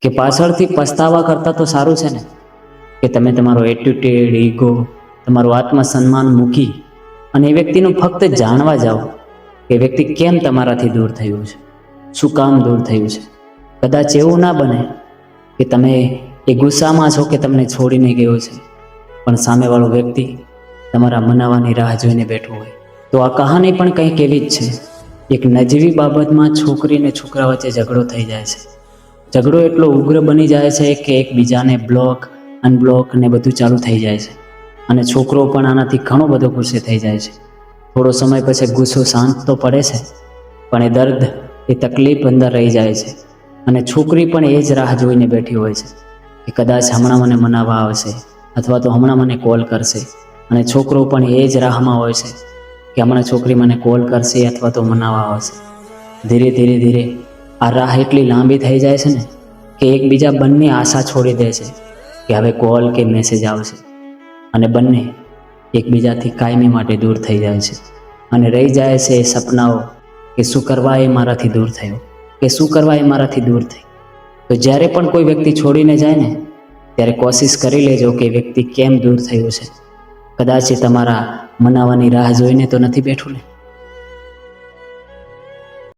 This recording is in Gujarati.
કે પાછળથી પસ્તાવા કરતાં તો સારું છે ને કે તમે તમારો એટીટ્યુડ, ઈગો, તમારું આત્મસન્માન મૂકી અને એ વ્યક્તિનું ફક્ત જાણવા જાઓ કે વ્યક્તિ કેમ તમારાથી દૂર થયું છે, શું કામ દૂર થયું છે. કદાચ એવું ના બને કે તમે એ ગુસ્સામાં છો કે તમને છોડીને ગયો છે, પણ સામેવાળો વ્યક્તિ તમારા મનાવવાની રાહ જોઈને બેઠો હોય. તો આ કહાની પણ કંઈક એવી જ છે. એક નજીવી બાબતમાં છોકરી અને છોકરા વચ્ચે ઝઘડો થઈ જાય છે. ઝઘડો એટલો ઉગ્ર બની જાય છે કે એકબીજાને બ્લોક, અનબ્લોક ને બધું ચાલુ થઈ જાય છે. અને છોકરો પણ આનાથી ઘણો બધો ગુસ્સે થઈ જાય છે. થોડો સમય પછી ગુસ્સો શાંત તો પડે છે, પણ એ દર્દ, એ તકલીફ અંદર રહી જાય છે. અને છોકરી પણ એ જ રાહ જોઈને બેઠી હોય છે કે કદાચ હમણાં મને મનાવવા આવશે અથવા તો હમણાં મને કોલ કરશે. અને છોકરો પણ એ જ રાહમાં હોય છે કે હમણાં છોકરી મને કોલ કરશે અથવા તો મનાવવા આવશે. ધીરે ધીરે ધીરે આ રાહ એટલી લાંબી થઈ જાય છે ને કે એકબીજા બંને આશા છોડી દે છે કે હવે કોલ કે મેસેજ આવશે. અને બંને એકબીજાથી કાયમી માટે દૂર થઈ જાય છે. અને રહી જાય છે એ સપનાઓ કે શું કરવા એ મારાથી દૂર થયો, કે શું કરવા એ મારાથી દૂર થઈ. તો જ્યારે પણ કોઈ વ્યક્તિ છોડીને જાય ને ત્યારે કોશિશ કરી લેજો કે વ્યક્તિ કેમ દૂર થયું છે. કદાચ એ તમારા મનાવવાની રાહ જોઈને તો નથી બેઠું ને.